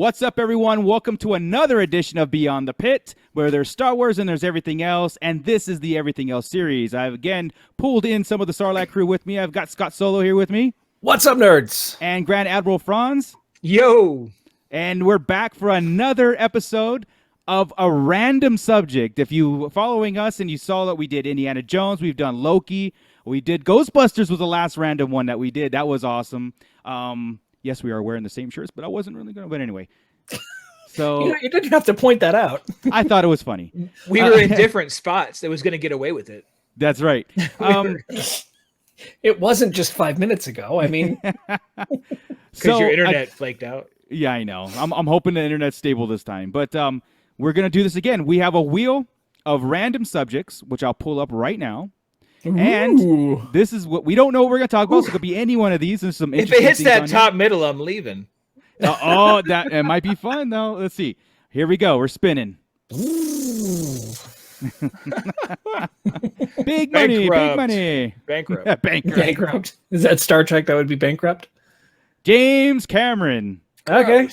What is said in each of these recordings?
What's up, everyone? Welcome to another edition of Beyond the Pit, where there's Star Wars and there's everything else, and this is the Everything Else series. I've again pulled in some of the Sarlacc crew with me. I've got Scott Solo here with me. What's up, nerds? And Grand Admiral Franz. Yo! And we're back for another episode of a random subject. If you following us and you saw that we did Indiana Jones, we've done Loki, we did Ghostbusters was the last random one that we did. That was awesome. Yes, we are wearing the same shirts, but I wasn't really going to. But anyway. So you didn't have to point that out. I thought it was funny. We were in different spots. That was going to get away with it. That's right. It wasn't just 5 minutes ago. I mean, because your internet flaked out. Yeah, I know. I'm hoping the internet's stable this time. But we're going to do this again. We have a wheel of random subjects, which I'll pull up right now. Ooh. And this is what we don't know what we're going to talk about. So it could be any one of these. There's some if it hits that top middle, I'm leaving. That it might be fun though. Let's see. Here we go. We're spinning. Big money, big money. Bankrupt. Yeah, bankrupt. Is that Star Trek? That would be bankrupt. James Cameron. Okay.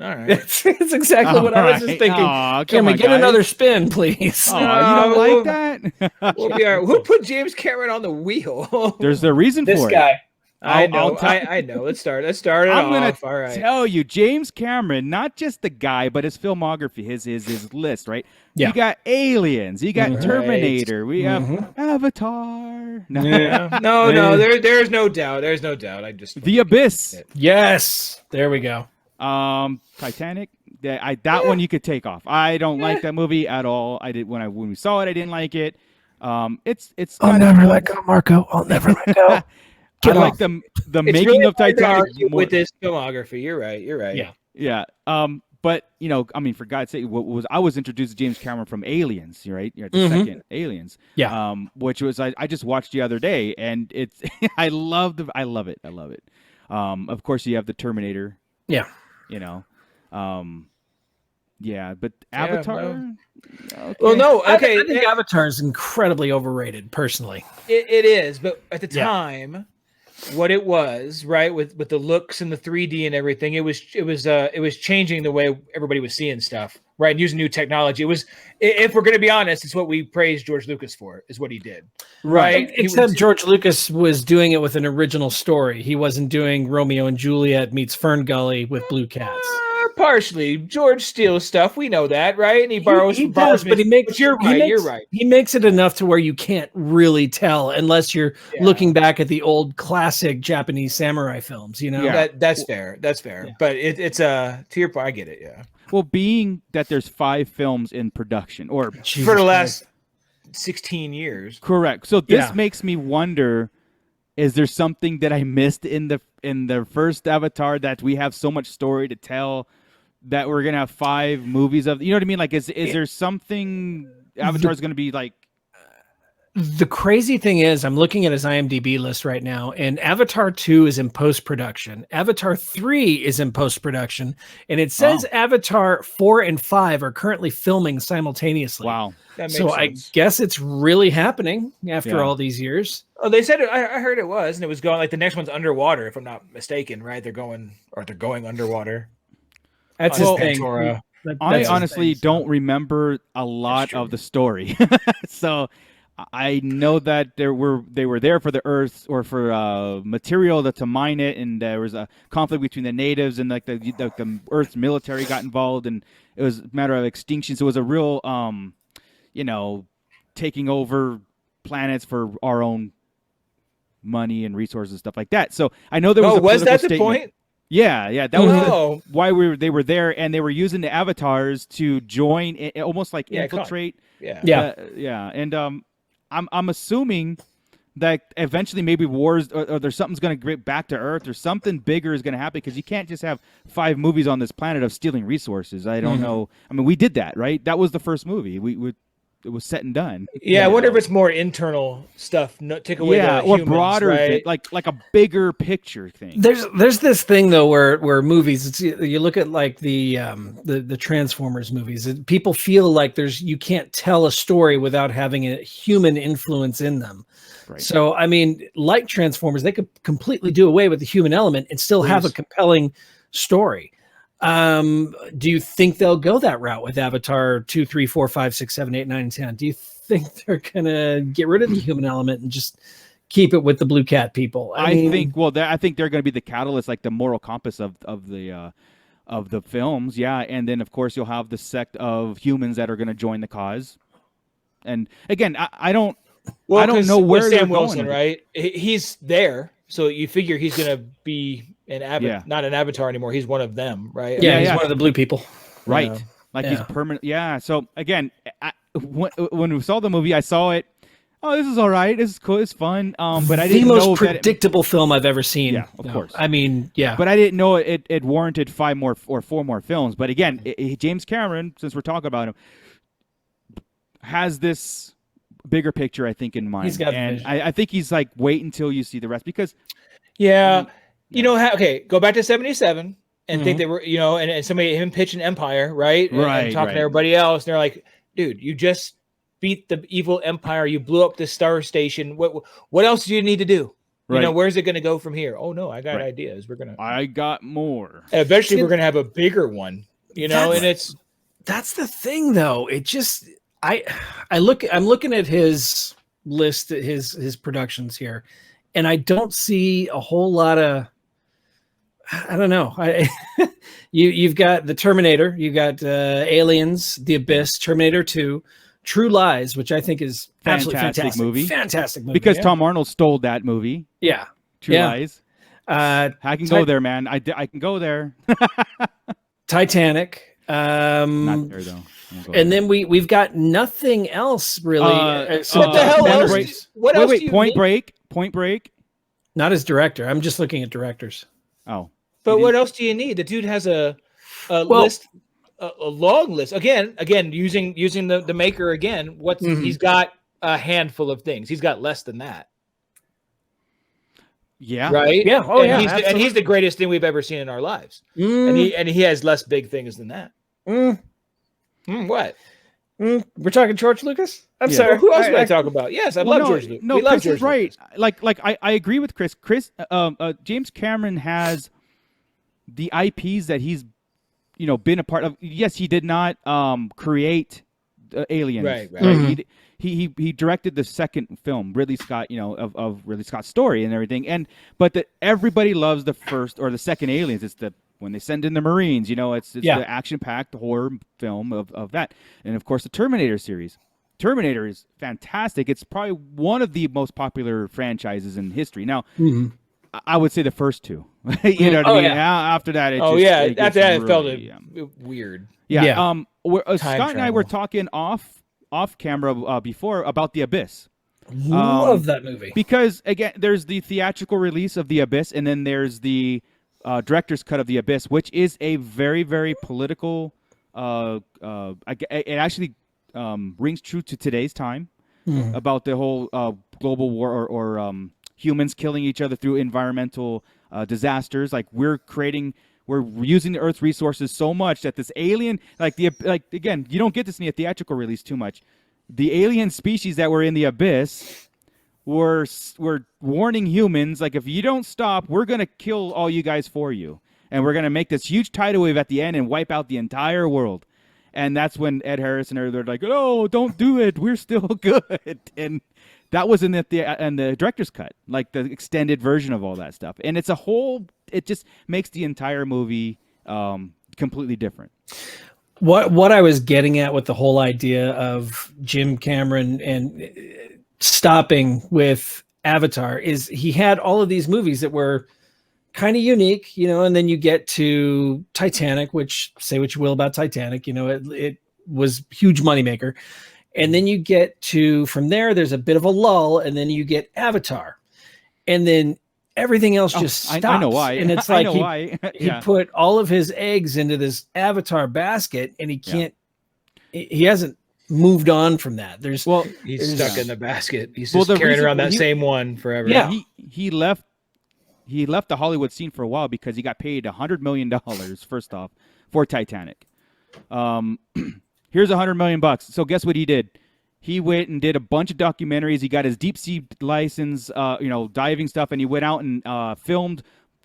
All right. That's exactly what I was just thinking. Can we get another spin, please? Oh, you don't like that? Who put James Cameron on the wheel? There's a reason for it. This guy. I know. Let's start it I'm gonna off. All right. tell you, James Cameron, not just the guy, but his filmography, his list, right? Yeah. You got Aliens, you got Terminator, we have Avatar. No, there's no doubt. There's no doubt. The Abyss. Yes. There we go. Titanic. That one you could take off. I don't like that movie at all. I did when we saw it, I didn't like it. It's. I'll never let go, Marco. I'll never let go. I like the making really of Titanic with this filmography. You're right. Yeah. But I mean, for God's sake, I was introduced to James Cameron from Aliens, right? The second Aliens. Yeah. Which was I just watched the other day, and it's I love it. Of course, you have the Terminator. Yeah. Yeah, but Avatar. Okay. Well, no. Okay, I think Avatar is incredibly overrated, personally. It is, but at the time, what it was, right, with the looks and the 3D and everything, it was changing the way everybody was seeing stuff, right, and using new technology. It was, if we're going to be honest, it's what we praised George Lucas for, is what he did, right? Except George Lucas was doing it with an original story. He wasn't doing Romeo and Juliet meets Fern Gully with blue cats. Partially, George steals stuff. We know that, right? And he borrows. He does, but he makes. You're right. He makes it enough to where you can't really tell unless you're looking back at the old classic Japanese samurai films. That's fair. That's fair. Yeah. But it's to your point. I get it. Yeah. Well, being that there's 5 films in production, or for the last 16 years, correct. So this makes me wonder: is there something that I missed in the first Avatar that we have so much story to tell that we're gonna have 5 movies of? You know what I mean? Like, is there something Avatar's gonna be like? The crazy thing is, I'm looking at his IMDb list right now, and Avatar 2 is in post-production. Avatar 3 is in post-production, and it says Avatar 4 and 5 are currently filming simultaneously. Wow. So I guess it's really happening after all these years. Oh, they said it. I heard it was, and it was going like the next one's underwater, if I'm not mistaken, right? They're going underwater. That's his thing. I honestly don't remember a lot of the story, so I know that they were there for the Earth or for material to mine it, and there was a conflict between the natives and like the Earth's military got involved, and it was a matter of extinction. So it was a real, taking over planets for our own money and resources and stuff like that. So I know there was. Was that the point? Yeah, that was why they were there, and they were using the avatars to join, almost like infiltrate. And I'm assuming that eventually maybe wars or there's something's going to get back to Earth or something bigger is going to happen, because you can't just have 5 movies on this planet of stealing resources. I don't know. I mean, we did that, right? That was the first movie. It was set and done. Yeah, I wonder if it's more internal stuff. Take away the or humans, broader, right? like a bigger picture thing. There's this thing though where movies. You look at like the Transformers movies. People feel like you can't tell a story without having a human influence in them. Right. So I mean, like Transformers, they could completely do away with the human element and still have a compelling story. Do you think they'll go that route with Avatar 2, 3, 4, 5, 6, 7, 8, 9, and 10? Do you think they're gonna get rid of the human element and just keep it with the blue cat people? I think they're going to be the catalyst, like the moral compass of the films. Yeah. And then of course you'll have the sect of humans that are going to join the cause. And again, I don't know where Sam Wilson, right? He's there. So you figure he's going to be not an avatar anymore. He's one of them, right? Yeah. He's one of the blue people. Right. He's permanent. Yeah. So again, when we saw the movie, I saw it. Oh, this is all right. This is cool. It's fun. But I didn't know the most predictable film I've ever seen. Yeah, of course. I mean, yeah. But I didn't know it warranted 5 more or 4 more films. But again, James Cameron, since we're talking about him, has this bigger picture, I think, in mind. He's got and I think he's like, wait until you see the rest because. Yeah. You know, go back to 77 and think they were, and somebody, him pitching Empire, right? And talking to everybody else. And they're like, dude, you just beat the evil empire. You blew up the star station. What else do you need to do? Right. Where's it going to go from here? Oh no, I got ideas. I got more. And eventually, we're going to have a bigger one. That's the thing, though. It just I'm looking at his list, his productions here, and I don't see a whole lot of. I don't know. You've got the Terminator. You got Aliens, The Abyss, Terminator 2. True Lies, which I think is absolutely fantastic movie. Fantastic movie. Because Tom Arnold stole that movie. Yeah. True Lies. I can go there, man. I can go there. Titanic. Not there, though. And then we've got nothing else really. What the hell else? What else do you Point Break. Point Break. Not as director. I'm just looking at directors. Oh. But what else do you need? The dude has a list. A long list again using the maker again. He's got a handful of things. He's got less than that. Yeah. Right. Yeah. Oh, and he's the greatest thing we've ever seen in our lives. And he has less big things than that. What? We're talking George Lucas. I'm sorry. Well, who else would I talk about? Yes, I love George Lucas. No, we love Chris George is right. Lucas. I agree with Chris. James Cameron has the IPs that he's been a part of. Yes, he did not create Aliens. Right. Mm-hmm. He directed the second film, Ridley Scott, of Ridley Scott's story and everything. But everybody loves the first or the second Aliens. It's when they send in the Marines. It's the action-packed horror film of that, and of course the Terminator series. Terminator is fantastic. It's probably one of the most popular franchises in history. Now. Mm-hmm. I would say the first two. You know what I mean? Yeah. After that, after that, it felt weird. Yeah. Scott and I were talking off camera before about The Abyss. Love that movie because again, there's the theatrical release of The Abyss, and then there's the director's cut of The Abyss, which is a very, very political. It actually rings true to today's time about the whole global war or humans killing each other through environmental disasters. Like we're using the Earth's resources so much that this alien, again, you don't get this in the theatrical release too much. The alien species that were in the abyss were warning humans, like, if you don't stop, we're gonna kill all you guys for you, and we're gonna make this huge tidal wave at the end and wipe out the entire world. And that's when Ed Harris and they're like, "Oh, don't do it. We're still good." And that was in the director's cut, like the extended version of all that stuff. And it just makes the entire movie completely different. What I was getting at with the whole idea of Jim Cameron and stopping with Avatar is he had all of these movies that were kind of unique, and then you get to Titanic, which, say what you will about Titanic, it was huge moneymaker. And then you get to, from there's a bit of a lull, and then you get Avatar. And then everything else just stops. I know why. And it's like he put all of his eggs into this Avatar basket, and he can't, he hasn't moved on from that. He's stuck in the basket. He's just carrying around that same one forever. Yeah. He left the Hollywood scene for a while because he got paid $100 million, first off, for Titanic. Here's $100 million. So guess what he did? He went and did a bunch of documentaries. He got his deep sea license, diving stuff, and he went out and filmed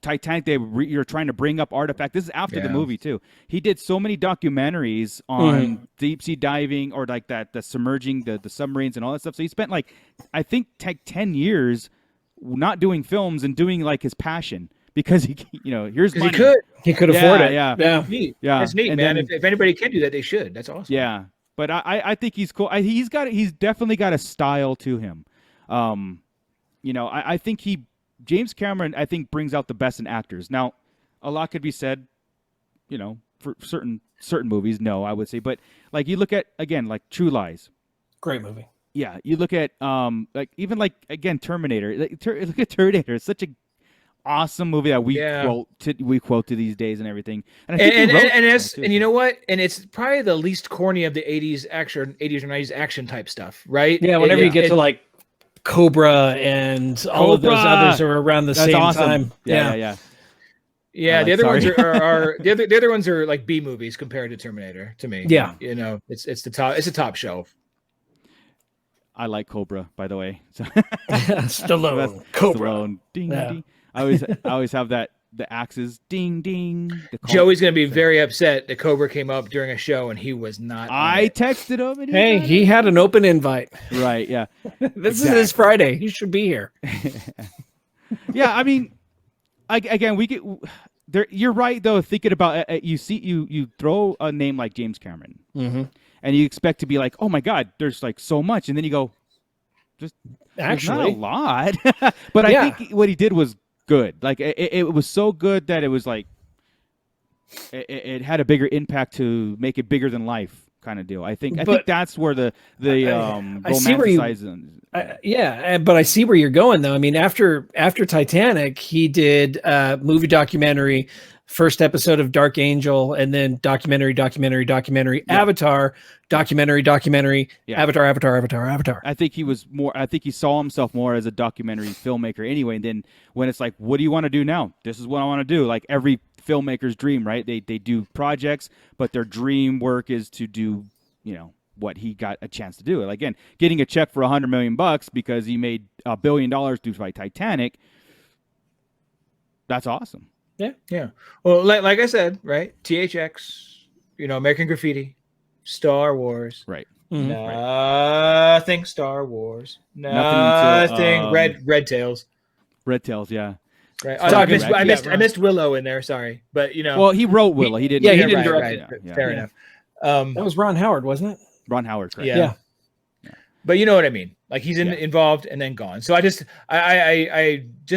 Titanic, you're trying to bring up artifacts. This is after the movie too. He did so many documentaries on deep sea diving or like that, the submerging the submarines and all that stuff. So he spent like, I think 10 years not doing films and doing like his passion because here's money. He could afford it. Yeah. Neat. Yeah. That's neat, and man. Then, if anybody can do that, they should. That's awesome. Yeah. But I think he's cool. He's definitely got a style to him. I think James Cameron, I think, brings out the best in actors. Now, a lot could be said, for certain movies, no, I would say. But like you look at, again, like True Lies. Great movie. Yeah. You look at again, Terminator. Look at Terminator. It's such a awesome movie that we quote to these days and everything. And you know what? And it's probably the least corny of the 80s or 90s action type stuff, right? Yeah, whenever you get to like Cobra and all of those others are around the same time. Yeah. The other ones are the other ones are like B movies compared to Terminator to me. Yeah. It's the top shelf. I like Cobra, by the way. Stallone. Cobra. Stallone. Ding, ding. I always have the axes, ding ding. Joey's gonna be very upset that Cobra came up during a show and he was not. I texted him. And he had an open invite. Right? Yeah. This is his Friday. He should be here. Yeah, I mean, again, we get there. You're right though. Thinking about you throw a name like James Cameron, and you expect to be like, oh my God, there's like so much, and then you go, there's not a lot. But I think what he did was good. Like it was so good that it was like it had a bigger impact to make it bigger than life kind of deal. I think that's where the romanticizing. But I see where you're going though. I mean, after Titanic, he did movie documentary, first episode of Dark Angel, and then documentary, Avatar, documentary, Avatar. I think he saw himself more as a documentary filmmaker anyway. And then when it's like, what do you want to do now? This is what I want to do. Like every filmmaker's dream, right? They do projects, but their dream work is to do, what he got a chance to do. Like, again, getting a check for $100 million because he made $1 billion due to Titanic. That's awesome. Yeah. Well, like I said, right? THX, American Graffiti, Star Wars. Right. Nothing Star Wars. Nothing Red Tails. Red Tails, yeah. Right. I missed Willow in there, sorry. But Well, he wrote Willow. He didn't he didn't direct it. Fair enough. That was Ron Howard, wasn't it? Ron Howard, correct. Yeah. But you know what I mean? Like he's involved and then gone. So I just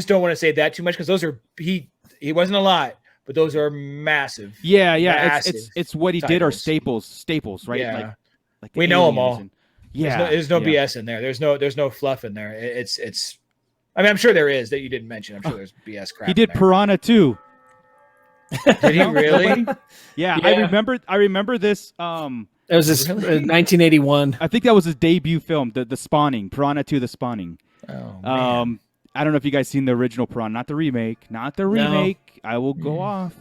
don't want to say that too much because those are he wasn't a lot, but those are massive. Yeah. Massive it's what he did are staples, right? Yeah. Like we know them all. There's no BS in there. There's no fluff in there. It's I mean, I'm sure there is that you didn't mention. I'm sure there's BS crap. He did Piranha 2. Did he really? Yeah, I remember this. That was his 1981. I think that was his debut film, the Spawning, Piranha 2, The Spawning. Oh, man. I don't know if you guys seen the original Piranha, not the remake. No. I will go off.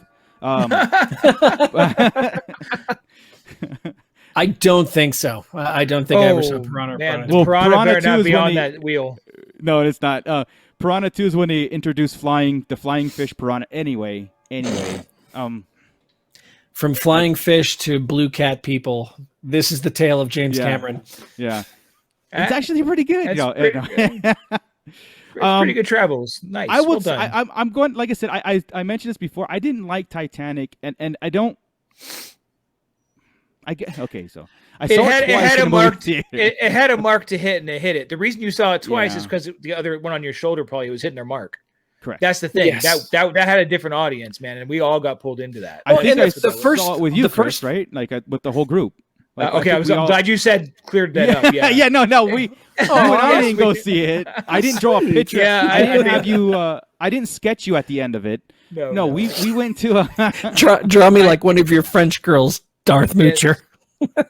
I don't think so. I don't think I ever saw Piranha. Man, Piranha better not be on that wheel. No, it's not. Piranha 2 is when they introduced the flying fish piranha. Anyway. From flying fish to blue cat people, this is the tale of James Cameron. Yeah. It's actually pretty good. Pretty good travels. Nice. I'm going, like I said, I mentioned this before. I didn't like Titanic, and I don't. I get okay. So it had a mark to hit, and it hit it. The reason you saw it twice is because the other one on your shoulder probably was hitting their mark. Correct. That's the thing. Yes. That had a different audience, man, and we all got pulled into that. I think I saw it with you first, right? Like with the whole group. Like, I'm glad you cleared that up. Yeah. Yeah. No. I didn't go see it. I didn't draw a picture. Yeah. I didn't have you. I didn't sketch you at the end of it. No. We went to draw me like one of your French girls, Darth Moocher.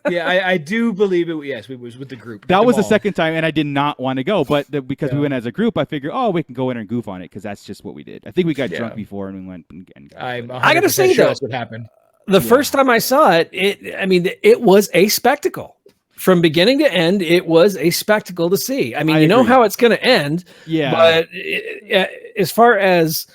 Yeah, I do believe it. Yes, we was with the group. That was the second time, and I did not want to go, but because we went as a group, I figured, we can go in and goof on it because that's just what we did. I think we got drunk before and we went and I gotta say though, that's what happened. The first time I saw it, it was a spectacle. From beginning to end, it was a spectacle to see. I mean, you know how it's going to end. Yeah. But as far as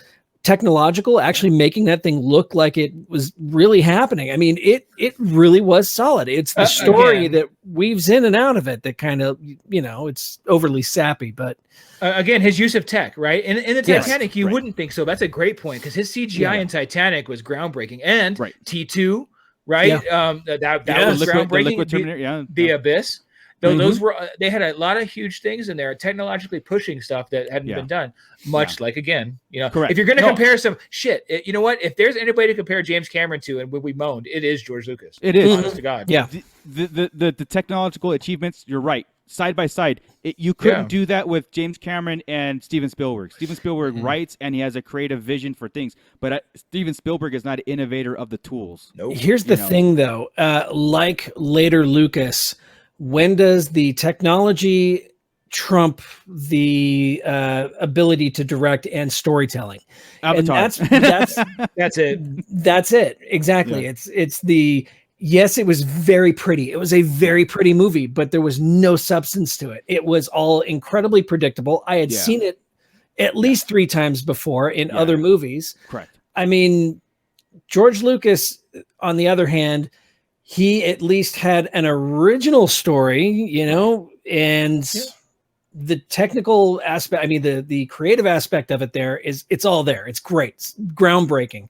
technological, actually making that thing look like it was really happening. I mean, it really was solid. It's the story that weaves in and out of it that kind of, it's overly sappy, but again, his use of tech, right? In the Titanic, you wouldn't think so. That's a great point, because his CGI in Titanic was groundbreaking. And T2, right? Yeah. That was groundbreaking. The Abyss. Those were they had a lot of huge things in there, technologically pushing stuff that hadn't been done. Much like, again, Correct. If you're going to compare some shit, you know what? If there's anybody to compare James Cameron to, and we moaned, it is George Lucas. It is, honest to God. Yeah. The technological achievements. You're right. Side by side, you couldn't do that with James Cameron and Steven Spielberg. Steven Spielberg writes, and he has a creative vision for things. But Steven Spielberg is not an innovator of the tools. Nope. Here's the thing, though. Like later Lucas, when does the technology trump the ability to direct and storytelling? Avatar. And that's it. That's it. Exactly. Yeah. It's the. Yes, it was very pretty. It was a very pretty movie, but there was no substance to it. It was all incredibly predictable. I had seen it at least 3 times before in other movies. Correct. I mean, George Lucas, on the other hand, he at least had an original story, and the technical aspect, I mean, the creative aspect of it there it's all there. It's great. It's groundbreaking.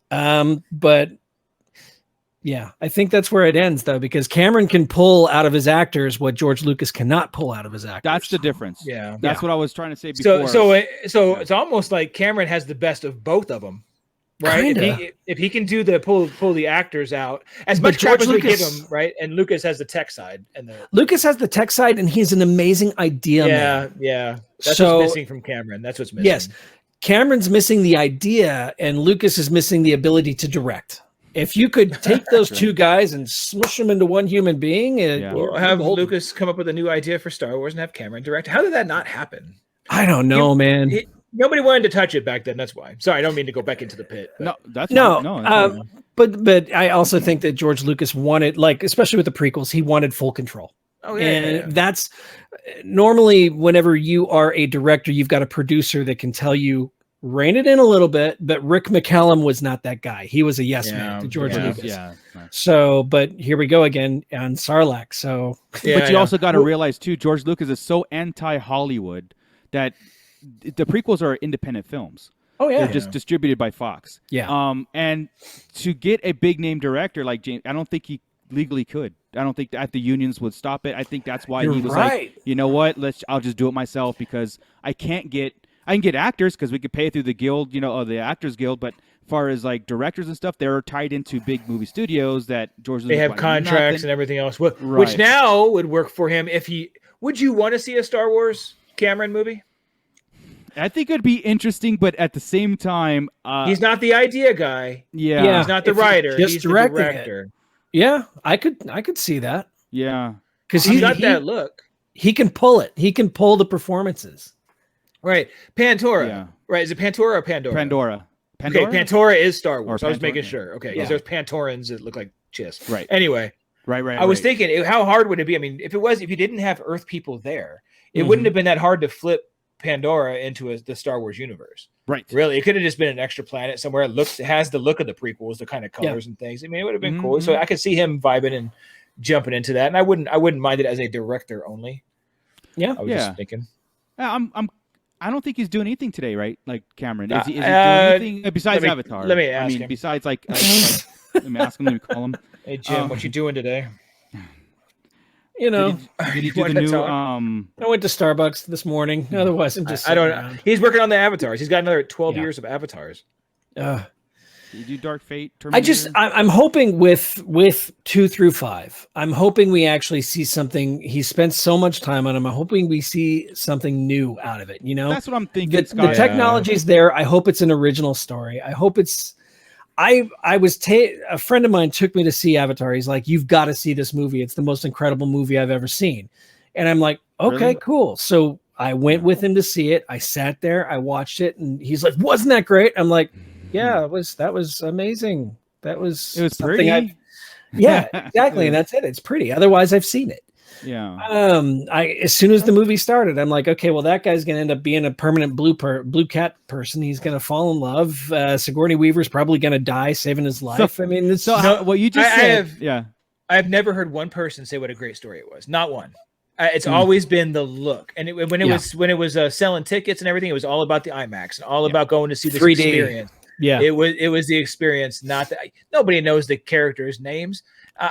But yeah, I think that's where it ends, though, because Cameron can pull out of his actors what George Lucas cannot pull out of his actors. That's the difference. Yeah, that's what I was trying to say before. So it's almost like Cameron has the best of both of them, right? If he can do pull the actors out as much crap as we give him, right? And Lucas has the tech side, Lucas has the tech side, and he's an amazing idea man. Yeah. That's what's missing from Cameron. That's what's missing. Yes, Cameron's missing the idea, and Lucas is missing the ability to direct. If you could take those two guys and smush them into one human being, or have Lucas come up with a new idea for Star Wars and have Cameron direct. How did that not happen? I don't know, man. Nobody wanted to touch it back then. That's why. Sorry, I don't mean to go back into the pit. But. But I also think that George Lucas wanted, especially with the prequels, he wanted full control. Oh yeah, and that's normally whenever you are a director, you've got a producer that can tell you, rein it in a little bit, but Rick McCallum was not that guy. He was a yes man to George Lucas. Yeah. So, but here we go again on Sarlacc. So, but you also got to realize too, George Lucas is so anti-Hollywood that the prequels are independent films. Oh yeah, they're just distributed by Fox. Yeah. And to get a big name director like James, I don't think he legally could. I don't think that the unions would stop it. I think that's why he was like, you know what? I'll just do it myself, because I can get actors because we could pay through the guild, the Actors Guild. But as far as like directors and stuff, they're tied into big movie studios that George Lucas. They have contracts and everything else, which now would work for him. Would you want to see a Star Wars Cameron movie? I think it'd be interesting, but at the same time, he's not the idea guy. Yeah, he's not the writer. He's the director. Yeah, I could see that. Yeah, because he's got that look. He can pull it. He can pull the performances. Right. Pantora. Yeah. Right. Is it Pantora or Pandora? Pandora. Okay, Pantora is Star Wars. I was making sure. Okay. Because there's Pantorans that look like Chiss. Right. Anyway. Right. I was thinking, how hard would it be? I mean, if you didn't have Earth people there, it wouldn't have been that hard to flip Pandora into the Star Wars universe. Right. Really. It could have just been an extra planet somewhere. It has the look of the prequels, the kind of colors and things. I mean, it would have been cool. So I could see him vibing and jumping into that. And I wouldn't mind it as a director only. Yeah. I was just thinking. I don't think he's doing anything today, right? Like Cameron, is he doing anything besides Avatar? Let me ask him. Besides let me ask him. Let me call him. Hey Jim, what you doing today? Did he do the new? I went to Starbucks this morning. Otherwise, I'm just. I don't know. He's working on the avatars. He's got another 12 years of avatars. Did you do Dark Fate? Terminator? I'm hoping with 2 through 5. I'm hoping we actually see something. He spent so much time on him. I'm hoping we see something new out of it. That's what I'm thinking. The technology's there. I hope it's an original story. I hope it's. A friend of mine took me to see Avatar. He's like, "You've got to see this movie. It's the most incredible movie I've ever seen." And I'm like, "Okay, really? Cool." So I went with him to see it. I sat there. I watched it, and he's like, "Wasn't that great?" I'm like. Yeah, that was amazing. It was pretty. Yeah, exactly. And that's it. It's pretty. Otherwise, I've seen it. Yeah. As soon as the movie started, I'm like, okay, well, that guy's gonna end up being a permanent blue cat person. He's gonna fall in love. Sigourney Weaver's probably gonna die saving his life. So, I mean, what you just said. I've never heard one person say what a great story it was. Not one. It's always been the look, and when it was selling tickets and everything, it was all about the IMAX and all about going to see this 3D experience. Yeah, it was the experience. Not that nobody knows the characters' names.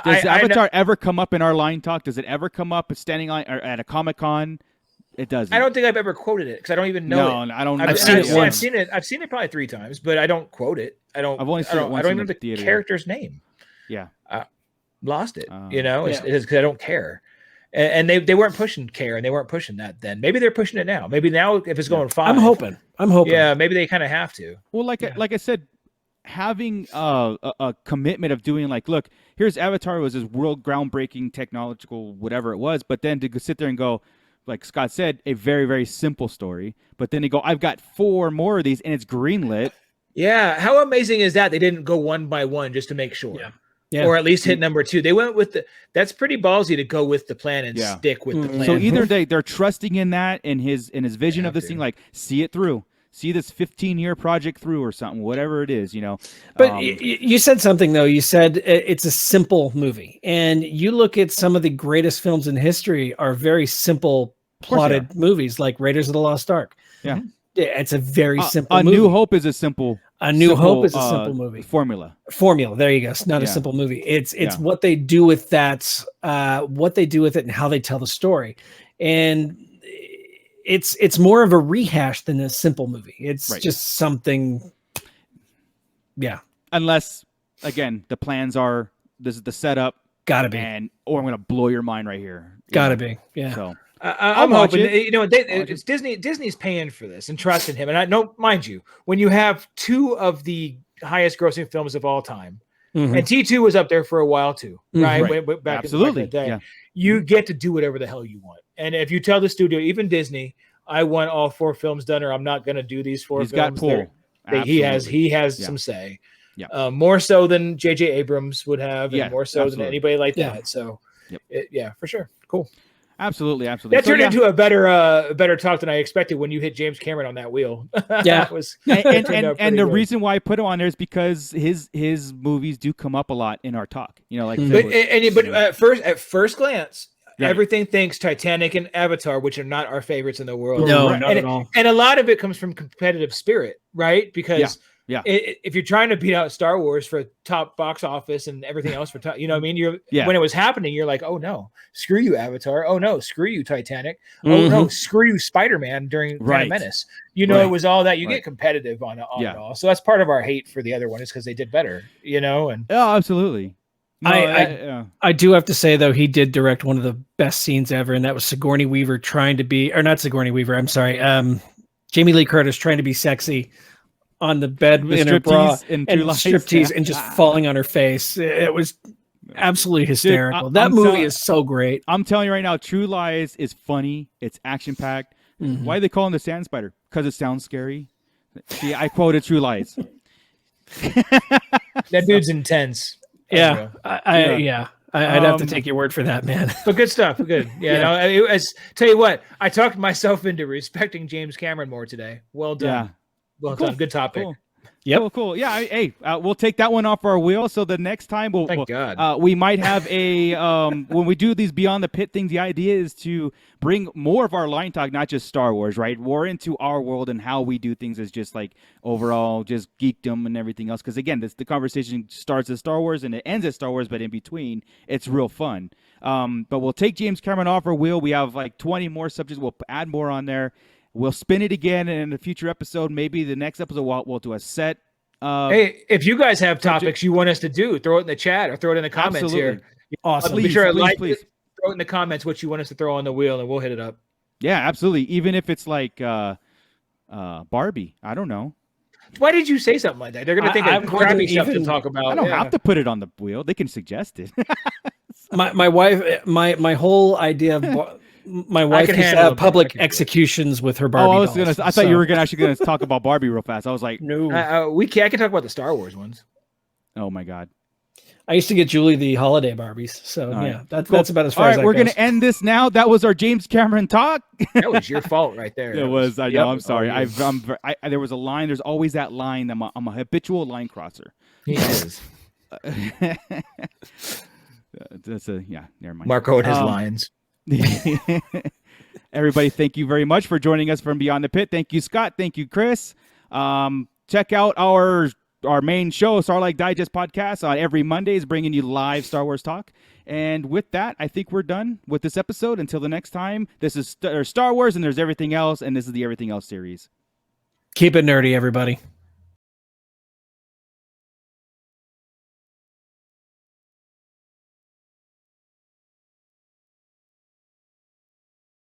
Does Avatar ever come up in our line talk? Does it ever come up standing line or at a Comic-Con? It doesn't. I don't think I've ever quoted it because I don't even know. No, I don't. I've seen it once. I've seen it probably 3 times, but I don't quote it. I've only seen it once. I don't even know the character's name. Yeah, lost it. It's because I don't care. And they weren't pushing care, and they weren't pushing that then. Maybe they're pushing it now. Maybe now if it's going 5, I'm hoping. Yeah, maybe they kind of have to. Well, like I said, having a commitment of doing look, here's Avatar was this world groundbreaking technological whatever it was, but then to sit there and go, like Scott said, a very, very simple story, but then they go, I've got 4 more of these and it's greenlit. Yeah, how amazing is that? They didn't go one by one just to make sure. Yeah. Or at least hit number 2. They went with that's pretty ballsy to go with the plan and stick with the plan. So either they're trusting in that and his vision of this thing, like see it through. See this 15-year project through or something, whatever it is, But you said something, though. You said it's a simple movie. And you look at some of the greatest films in history are very simple plotted movies, like Raiders of the Lost Ark. Yeah. It's a very simple movie. A New Hope is a simple Hope is a simple movie. Formula. There you go. It's not a simple movie. It's what they do with that, what they do with it and how they tell the story. And it's more of a rehash than a simple movie. It's just something. Yeah. Unless, again, the plans are, this is the setup. Gotta be. Or I'm going to blow your mind right here. Gotta be. Yeah. So I'm hoping, it's Disney. Disney's paying for this and trusting him. And I know, mind you, when you have 2 of the highest grossing films of all time, and T2 was up there for a while too, right? Back Absolutely. In the day, you get to do whatever the hell you want. And if you tell the studio, even Disney, I want all 4 films done, or I'm not going to do these 4 films. Got pull. He has some say. Yeah. More so than J.J. Abrams would have, and more so than anybody like that. So, for sure. Cool. Absolutely. That turned into a better talk than I expected when you hit James Cameron on that wheel. Yeah, and the reason why I put him on there is because his movies do come up a lot in our talk. But at first glance, everything thinks Titanic and Avatar, which are not our favorites in the world. No, not at all. And a lot of it comes from competitive spirit, right? Because if you're trying to beat out Star Wars for top box office and everything else for top, when it was happening, you're like, oh no, screw you, Avatar. Oh no, screw you, Titanic. Oh no, screw you, Spider-Man during Phantom Menace. It was all that. You get competitive on it all. So that's part of our hate for the other one is because they did better, And absolutely. No, I do have to say, though, he did direct one of the best scenes ever, and that was Sigourney Weaver trying to be, or not Sigourney Weaver, I'm sorry, Jamie Lee Curtis trying to be sexy on the bed in her bra and striptease and just falling on her face. It was absolutely hysterical. That movie is so great. I'm telling you right now, True Lies is funny. It's action-packed. Why do they call him the Sand Spider? Because it sounds scary. See, I quoted True Lies. That dude's intense. Yeah, I'd have to take your word for that, man. But good stuff. Good. Yeah. Tell you what, I talked myself into respecting James Cameron more today. Well done. Yeah. Well done. Good topic. Cool. Yep. Cool. Yeah. Hey, we'll take that one off our wheel. So the next time we might have a when we do these Beyond the Pit things. The idea is to bring more of our line talk, not just Star Wars, right? More into our world and how we do things as just like overall just geekdom and everything else. Because again, the conversation starts at Star Wars and it ends at Star Wars, but in between, it's real fun. But we'll take James Cameron off our wheel. We have like 20 more subjects. We'll add more on there. We'll spin it again in a future episode. Maybe the next episode we'll do a set. Hey, if you guys have topics you want us to do, throw it in the chat or throw it in the comments here. Awesome. Please, please. Throw it in the comments what you want us to throw on the wheel, and we'll hit it up. Yeah, absolutely. Even if it's like Barbie. I don't know. Why did you say something like that? They're going to think of crappy stuff to talk about. I don't have to put it on the wheel. They can suggest it. my wife, my whole idea of my wife used to have public executions with her Barbie dolls. I thought you were actually going to talk about Barbie real fast. I was like, no. I can talk about the Star Wars ones. Oh my God. I used to get Julie the holiday Barbies. So that's about as far All as right, that we're goes. going to end this now. That was our James Cameron talk. That was your fault right there. It was. I know. I'm sorry. There was a line. There's always that line. I'm a habitual line crosser. He is. Never mind. Marco and his lines. Everybody, thank you very much for joining us from Beyond the Pit. Thank you, Scott. Thank you, Chris. Check out our main show, Sarlacc Digest Podcast, on every Mondays, bringing you live Star Wars talk. And with that, I think we're done with this episode. Until the next time, this is Star Wars, and there's everything else, and this is the Everything Else series. Keep it nerdy, everybody.